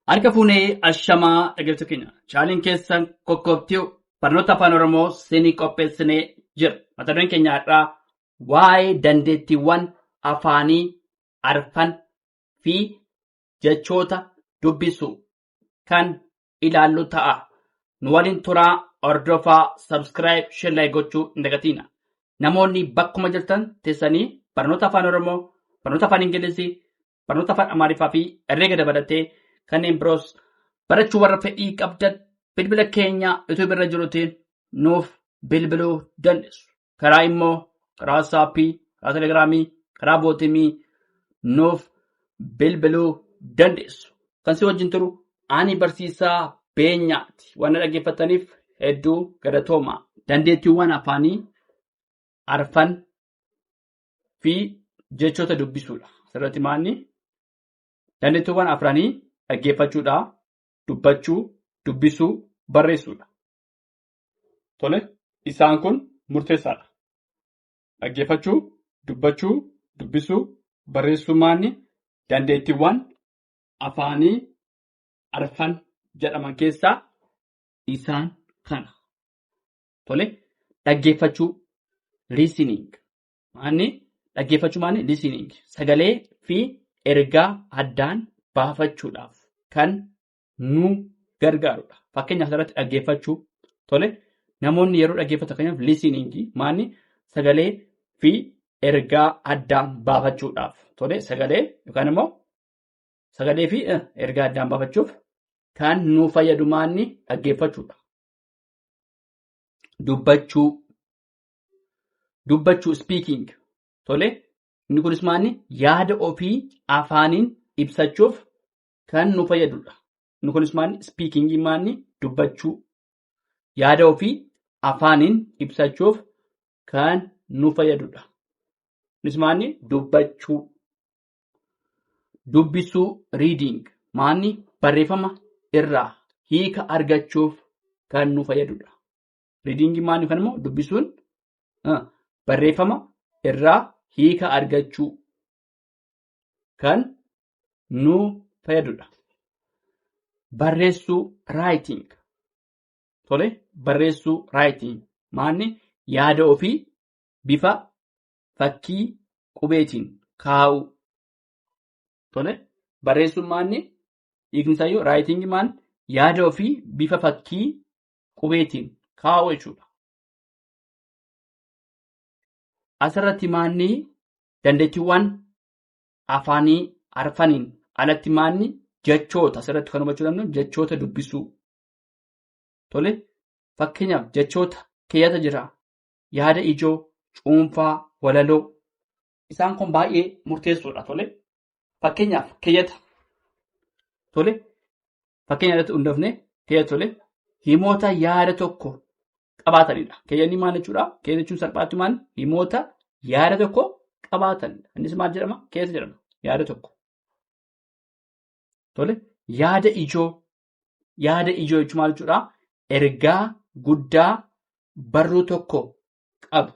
Harka fuunee ashamaa dhaggeeffattoota keenya chaaliin keessan kokkobtii barnoota afaan Oromoo seenii qopheessinee jira. Mata dureen keenya har'aa waa'ee dandeettiiwwan afaanii arfan fi jechoota dubbisuu kan ilaallu ta'a. Nu waliin turaa hordofaa subscribe share gochuu hin dagatina. Namoonni bakkuma jirtan teessanii barnoota afaan Oromoo, barnoota afaan Ingilizii, barnoota afaan Amaariffaa fi herreega dabalatee kanneen biroos barachuu warra fedhii qabdan bilbila keenya YouTube irra jirutiin nuuf bilbiluu dandeessu. Karaa immoo karaa WhatsAppii, karaa Telegiraamii, karaa bootimii nuuf bilbiluu dandeessu. Kan si wajjin turu ani barsiisaa beenyaati. Waan dhaggeeffataniif hedduu galatoomaa. Dandeettiiwwan afaanii arfan fi jechoota dubbisuudha. Asirratti maanni dandeettiiwwan afranii dhaggeeffachuudha, dubbachuu, dubbisuu, barreessuudha. Tole, isaan kun murteessaadha. Dhaggeeffachuu, dubbachuu, dubbisuu, barreessuu maanni dandeettiiwwan afaanii arfan jedhaman keessaa isaan kana. Tole, dhaggeeffachuu, listening. Maanni dhaggeeffachuu maanni listening. Sagalee fi ergaa addaan baafachuudhaaf kan nu gargaarudha. Fakkeenyaaf asirratti dhaggeeffachuu. Tole, namoonni yeroo dhaggeeffatan kanaaf listening maanni sagalee fi ergaa addaan baafachuudhaaf. Tole, sagalee yookaan immoo sagalee fi ergaa addaan baafachuuf kan nu fayyadu maanni dhaggeeffachuudha. Dubbachuu speaking. Tole, inni kunis maanni yaada ofii afaaniin ibsachuuf kan nu fayyadudha. Inni kunis maanni speaking maanni dubbachuu. Yaada ofii afaaniin ibsachuuf kan nu fayyadudha. Innis maanni dubbachuu. Dubbisuu reading maanni barreeffama irraa hiika argachuuf kan nu fayyadudha. Reading maanni kan immoo dubbisuun barreeffama irraa hiika argachuu kan nu fayyadudha. Barreessuu writing. Tole, barreessuu writing maanni yaada ofii bifa fakkii qubeetiin kaa'uu. Tole, barreessuun maanni hiiknisaayyuu writing maan yaada ofii bifa fakkii qubeetiin kaa'uu jechuudha. Asirratti maanni dandeettiiwwan afaanii arfaniin alatti maanni jechoota asirratti kan hubachuu dandeenyu jechoota dubbisuu. Tole, fakkeenyaaf jechoota keeyyata jira. Yaada ijoo, cuunfaa, walaloo. Isaan kun baay'ee murteessoodha. Tole, fakkeenyaaf keeyyata. Tole, fakkeenya irratti hundoofne keeyyata. Tole, himoota yaada tokko qabaatanidha. Keeyyanni maal jechuudha? Keeyyata jechuun salphaatti maal? Himoota yaada tokko qabaatanidha. Innis maal jedhama? Keeyyata jedhama. Yaada tokko. Tole, yaada ijoo. Yaada ijoo jechuun maal jechuudha? Ergaa guddaa barruu tokko qabu.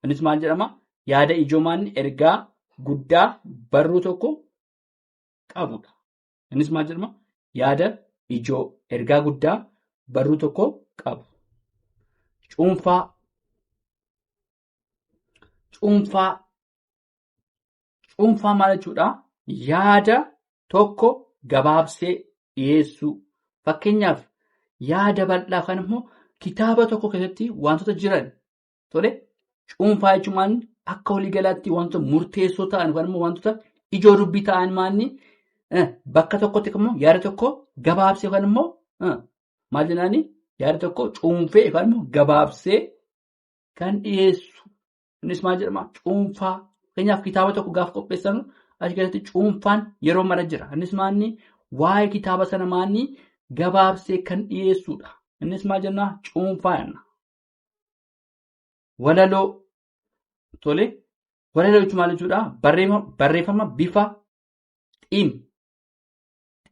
Innis maal jedhama? Yaada ijoo maanni ergaa guddaa barruu tokko qabudha. Innis maal jedhama? Yaada ijoo ergaa guddaa barruu tokko qabu. Cuunfaa. Cuunfaa maal jechuudha? Yaada tokko gabaabsee dhiyeessuu. Fakkeenyaaf yaada bal'aa kan immoo kitaaba tokko keessatti wantoota jiran. Tole, cuunfaa jechuun akka waliigalaatti wantoota murteessoo ta'an yookaan immoo wantoota ijoo dubbii ta'an maanni bakka tokkotti immoo yaada tokko gabaabsee yookaan immoo maal jennaani yaada tokko cuunfee yookaan immoo gabaabsee kan dhiyeessu. Innis maal jedhama? Cuunfaa. Fakkeenyaaf kitaaba tokko gaafa qopheessanu achi keessatti cuunfaan yeroo mara jira. Innis maanni waa'ee kitaaba sana maanni gabaabsee kan dhiyeessuudha. Innis maal jennaa? Cuunfaa jenna. Walaloo. Tole, walaloo jechuun maal jechuudha? Barreeffama bifa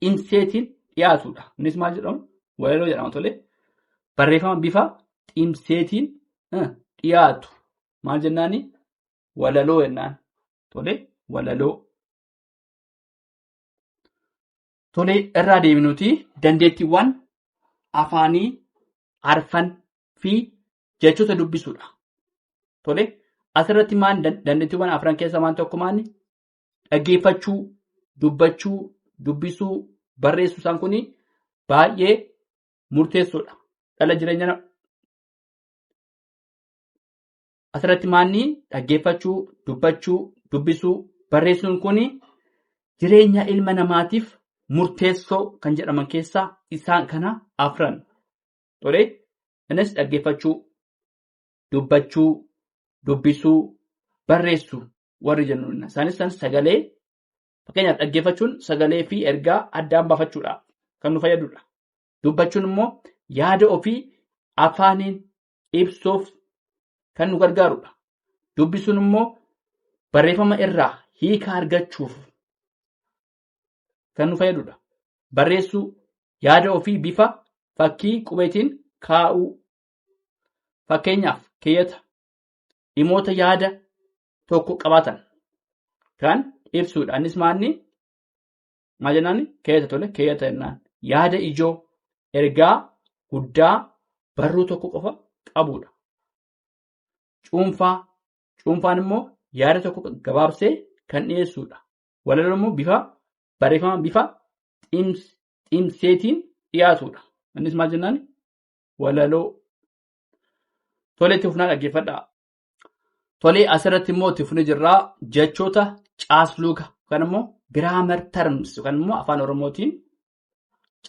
xiinseetiin dhiyaatudha. Innis maal jedhamu? Walaloo jedhama. Tole, barreeffama bifa xiinseetiin dhiyaatu. Maal jennaani? Walaloo jennaan. Tole, walaloo. Tolee, irraa deebinuti dandeettiiwwan afaanii, arfan fi jechoota dubbisuudha. Tolee, asirratti maal dandeettiiwwan afran keessa maal tokko maali? Dhaggeeffachuu, dubbachuu, dubbisuu, barreessuu isaan kun baay'ee murteessoodha. Dhala jireenya asirratti maalni dhaggeeffachuu, dubbachuu, dubbisuu, barreessuun kun jireenya ilma namaatiif murteessoo kan jedhaman keessaa isaan kana afran. Tolee, innis dhaggeeffachuu, dubbachuu, dubbisuu, barreessuu warri jennuudha. Isaanis sagalee fakkeenyaaf dhaggeeffachuun sagalee fi ergaa addaan baafachuudhaaf kan nu fayyadudha. Dubbachuun immoo yaada ofii afaaniin ibsuuf kan nu gargaarudha. Dubbisuun immoo barreeffama irraa hiika argachuuf kan nu fayyadudha. Barreessuu yaada ofii bifa fakkii qubeetiin kaa'uu. Fakkeenyaaf keeyyata dhimmoota yaada tokko qabaatan kan ibsuudha. Innis maal jennaan keeyyata tole keeyyata jennaan yaada ijoo ergaa guddaa barruu tokko qofa qabudha. Cuunfaan immoo yaada tokko gabaabsee kan dhiyeessuudha. Walaloon immoo barreeffama bifa xiinseetiin dhiyaatudha. Innis maal jennaan walaloo. Tolee, itti fufnaa dhaggeeffadhaa. Tolee, asirratti immoo itti fufnee jirraa jechoota caasluga yookaan immoo giraamar terms yookaan immoo afaan oromootiin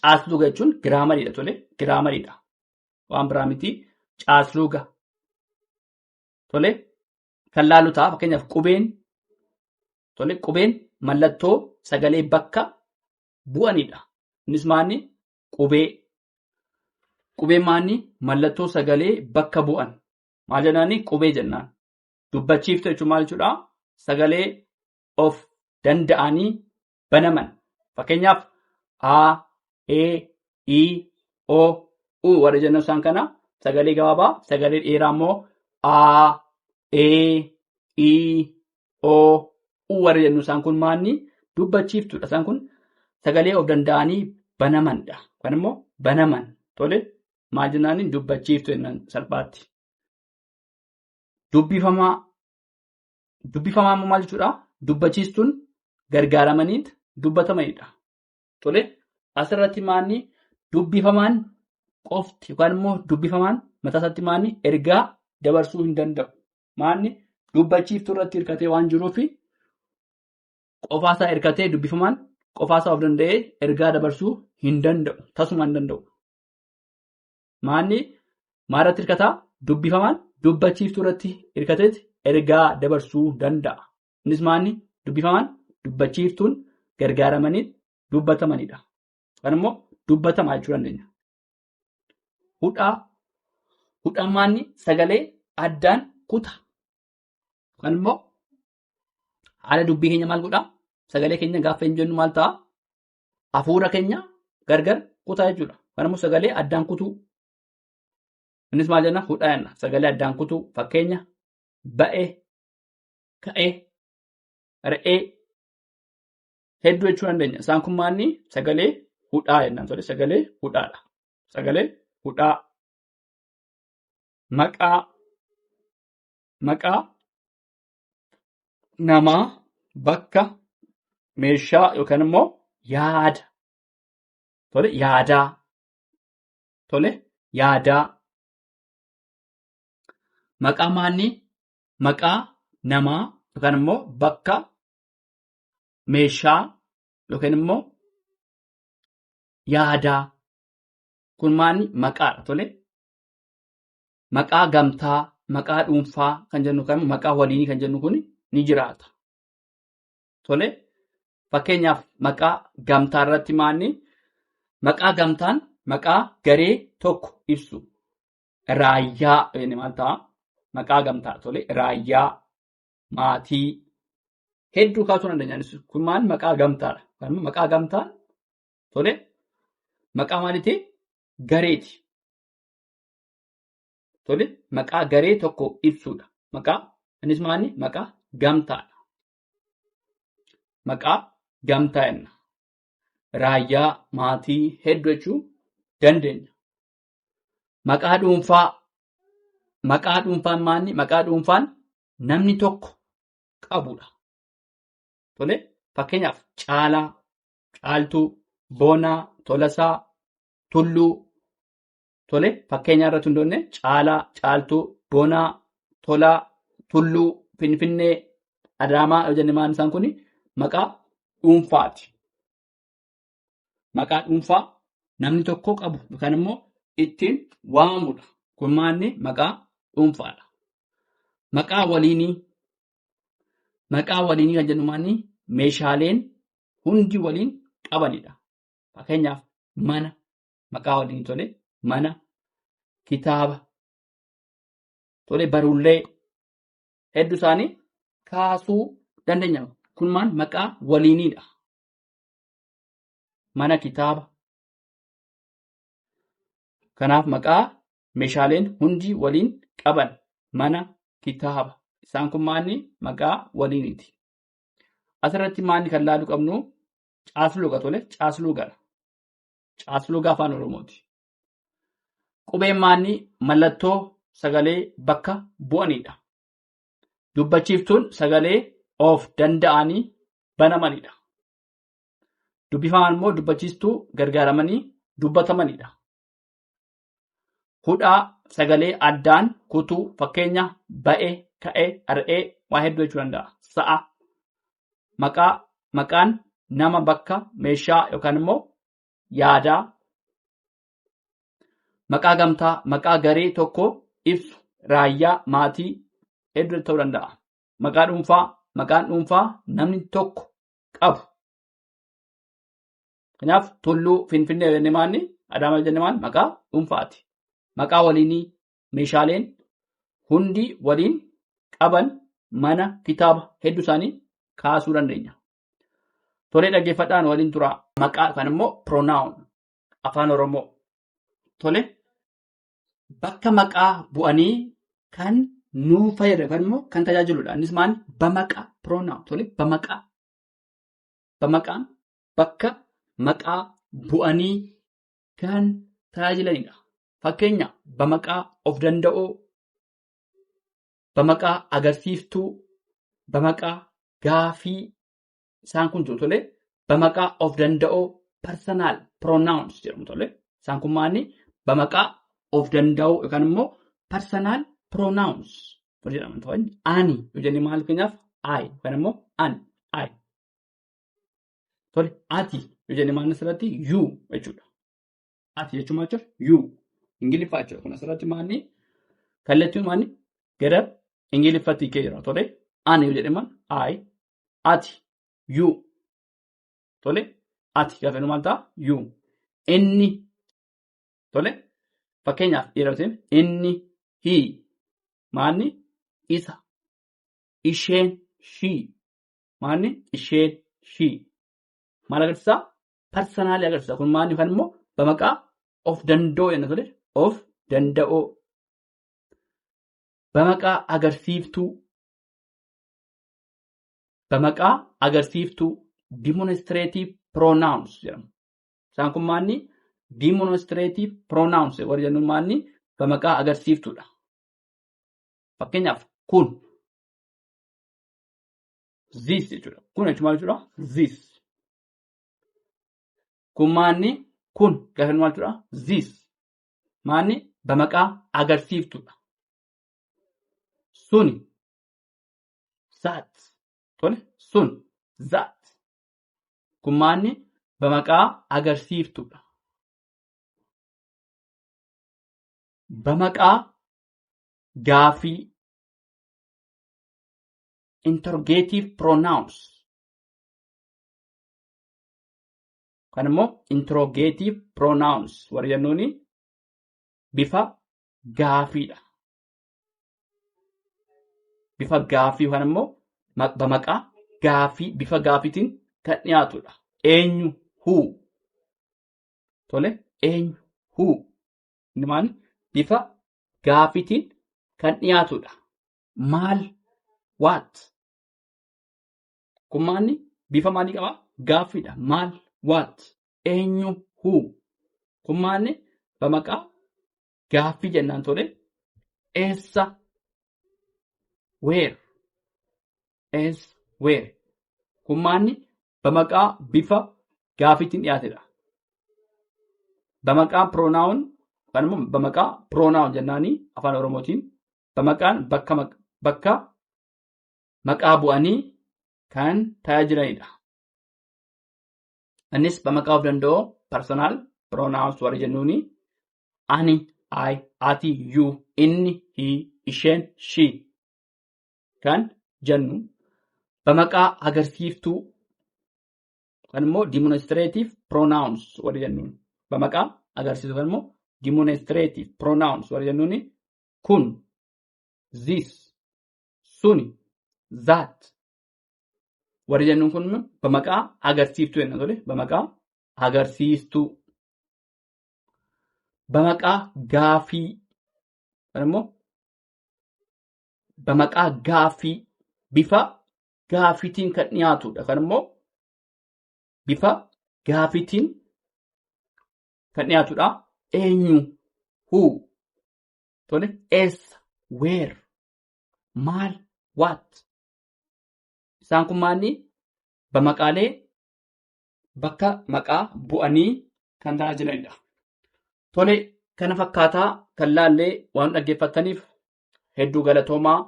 caasluga jechuun giraamariidha. Tolee, giraamariidha. Waan biraa miti caasluga. Tolee, kan laalu ta'a fakkeenyaaf qubeen mallattoo sagalee bakka bu'anidha. Innis maalni qubeen maalni mallattoo sagalee bakka bu'an. Maal jennaani qubee jennaan. Dubbachiiftuu jechuun maal jechuudha? Sagalee of danda'anii banaman. Fakkeenyaaf A, E, I, O, U warra jennu isaan kana sagalee gabaabaa, sagalee dheeraa immoo A, E, I, O, U warra jennu isaan kun maalni dubbachiiftuudha. Isaan kun sagalee of danda'anii banamanidha. Kan immoo banaman. Tole, maal jennaani dubbachiiftuu jennaan salphaatti. Dubbifamaa immoo maal jechuudha? Dubbachiistuun gargaaramanii dubbatamanidha. Tole, asirratti maalni dubbifamaan qofti yookaan immoo dubbifamaan mataa isaatti maalni ergaa dabarsuu hin danda'u. Maalni dubbachiiftuu irratti hirkatee waan jiruuf qofaasaa hirkatee dubbifamaan qofaasaa of danda'ee ergaa dabarsuu hin danda'u. Tasuma hin danda'u. Maalni maalirratti hirkataa? Dubbifamaan dubbachiiftuu irratti hirkateeti ergaa dabarsuu danda'a. Innis maalni dubbifamaan dubbachiiftuun gargaaramanii dubbatamanidha. Kan immoo dubbatamaa jechuu dandeenya. Hudhaan maalni sagalee addaan kuta. Kan immoo haala dubbii keenya maal godhaa? Sagalee keenya gaafa hin jennu maal ta'a? Hafuura keenya gargar kutaa jechuudha. Kan immoo sagalee addaan kutuu. Innis maal jenna? Hudhaa jenna. Sagalee addaan kutuu fakkeenya ba'ee, ka'ee, re'ee hedduu jechuu dandeenya. Isaan kun maalni sagalee hudhaa jennaan. Sagalee hudhaadha. Sagalee hudhaa. Maqaa namaa, bakka, meeshaa yookaan immoo yaada. Tole, yaadaa. Tole, yaadaa. Maqaa maalni? Maqaa namaa yookaan immoo bakka, meeshaa yookaan immoo yaadaa. Kun maalni? Maqaadha. Tole, maqaa gamtaa, maqaa dhuunfaa kan jennu kan maqaa waliinii kan jennu kun ni jiraata. Tole, fakkeenyaaf maqaa gamtaa irratti maalni? Maqaa gamtaan maqaa garee tokko ibsu. Raayyaa maal ta'a? Maqaa gamtaa. Tole, raayyaa, maatii hedduu kaasuu dandeenya. Kun maal? Maqaa gamtaadha. Maqaa gamtaan tole, maqaa maaliiti? Gareeti. Tole, maqaa garee tokko ibsuudha. Innis maalni? Maqaa gamtaadha. Maqaa gamtaa jenna. raayyaa, maatii hedduu jechuu dandeenya. Maqaa dhuunfaa. Maqaa dhuunfaan maanni? Maqaa dhuunfaan namni tokko qabudha. Tole, fakkeenyaaf Caalaa, Caaltuu, Boonaa, Tolasaa, Tulluu. Tole, fakkeenyaa irratti hundoonne Caalaa, Caaltuu, Boonaa, Tolaa, Tulluu, Finfinnee, Adaamaa yoo jenne maan isaan kun maqaa dhuunfaati. Maqaa dhuunfaa namni tokko qabu yookaan immoo ittiin waamudha. Kun maanni? Maqaa dhuunfaadha. Maqaa waliinii. Maqaa waliinii kan jennu maanni? Meeshaaleen hundi waliin qabanidha. Fakkeenyaaf mana, maqaa waliinii tole, mana, kitaaba, tole, barullee hedduu isaanii kaasuu dandeenya. Kun maal? Maqaa waliiniidha. Mana, kitaaba. Kanaaf maqaa meeshaaleen hundi waliin qaban mana, kitaaba. Isaan kun maanni? Maqaa waliiniiti. Asirratti maanni kan laaluu qabnu? Caasluuga tole, caasluugadha. Caasluuga afaan Oromooti. Qubeen maanni? Mallattoo sagalee bakka bu'anidha. Dubbachiiftuun sagalee of danda'anii banamanidha. Dubbifamaan immoo dubbachiistuu gargaaramanii dubbatamanidha. Hudhaa sagalee addaan kutuu, fakkeenya ba'ee, ka'ee, ar'ee waa hedduu jechuu danda'a. Sa'a. Maqaan nama, bakka, meeshaa yookaan immoo yaadaa. Maqaa gamtaa, maqaa garee tokko ibsu, raayyaa, maatii hedduu ta'uu danda'a. Maqaa dhuunfaa, maqaan dhuunfaa namni tokko qabu. Kanaaf Tulluu, Finfinnee jennee maanni? Adaamaa jennee maanni? Maqaa dhuunfaati. Maqaa waliinii meeshaaleen hundi waliin qaban mana, kitaaba hedduu isaanii kaasuu dandeenya. Tolee, dhaggeeffadhaan waliin turaa. Maqaa yookaan immoo pronoun afaan Oromoo. Tole, bakka maqaa bu'anii kan nuu fayyadu yookaan immoo kan tajaajiludha. Innis maal? Bamaqaa pronoun. Tole, bamaqaa. Bamaqaan bakka maqaa bu'anii kan tajaajilanidha. Fakkeenya bamaqaa of danda'oo, bamaqaa agarsiiftuu, bamaqaa gaafii. Isaan kun tole, bamaqaa of danda'oo personal pronouns jedhamu tole. Isaan kun maanni? Bamaqaa of danda'oo yookaan immoo personal pronouns jedhaman ta'an. Ani yoo jenne maal keenyaaf? I yookaan immoo ani. Tole, ati yoo jenne maal asirratti? You jechuudha. Ati jechuun maal jechuudha? You. Ingiliffaa jechuudha. Kun asirratti maanni? Kallattiin maanni? Gara Ingiliffatti hiikee jira. Tole, ani yoo jedhe maal? I. Ati. You. Tole, ati gaafa maal ta'a? You. Inni. Tole, fakkeenyaaf dhiiratiin inni, he. Maanni? Isa. Isheen, she. Maanni? Isheen, she. Maal agarsiisaa? Personaalii agarsiisa. Kun maanni yookaan immoo bamaqaa of danda'oo jenna tole. Of danda'oo. Bamaqaa agarsiiftuu. Bamaqaa agarsiiftuu. Demonstrative pronouns jedhamu. Isaan kun maanni? Demonstrative pronouns warri jennuun maanni? Bamaqaa agarsiiftuudha. Fakkeenyaaf kun. This jechuudha. Kun jechuun maal jechuudha? This. Kun maanni? Kun gaafa maal jechuudha? This. Maanni? Bamaqaa agarsiiftuudha. Suni. That. Tole, sun. That. Kun maanni? Bamaqaa agarsiiftuudha. Bamaqaa gaafii. Interrogative pronouns. Kan immoo interrogative pronouns warri jennuuni bifa gaafiidha. Bifa gaafii yookaan immoo bamaqaa gaafii bifa gaafiitiin kan dhiyaatudha. Eenyu? Who. Tole, eenyu? Who. Inni maal? Bifa gaafiitiin kan dhiyaatudha. Maal? What. Kun maanni? Bifa maalii qaba? Gaaffiidha. Maal? What. eenyu who. Kun maanni bamaqaa gaaffii jennaan tole eessa where. Where. Kun maanni bamaqaa bifa gaaffiitiin dhiyaatedha. Bamaqaa pronoun kan immoo bamaqaa pronoun jennaanii afaan Oromootiin bamaqaan bakka maqaa bu'anii kan tajaajilanidha. Innis bamaqaa of danda'u personal pronouns warra jennuuni ani, I, ati, you, inni, he, isheen, she kan jennu bamaqaa agarsiiftuu kan immoo demonstrative pronouns warra jennuun bamaqaa agarsiisuu kan immoo demonstrative pronouns warra jennuuni kun, this, suni, that warra jennuun kun bamaqaa agarsiiftuu jenna tole bamaqaa agarsiistuu. Bamaqaa gaaffii kan immoo bamaqaa gaaffii bifa gaaffiitiin kan dhiyaatudha kan immoo bifa gaaffiitiin kan dhiyaatudha. Eenyu who. Tole eessa where. Maal what. Isaan kun maanni bamaqaalee bakka maqaa bu'anii kan tajaajilanidha. Tole kana fakkaataa kan laallee waan dhaggeeffattaniif hedduu galatoomaa.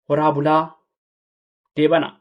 Horaa bulaa deebana.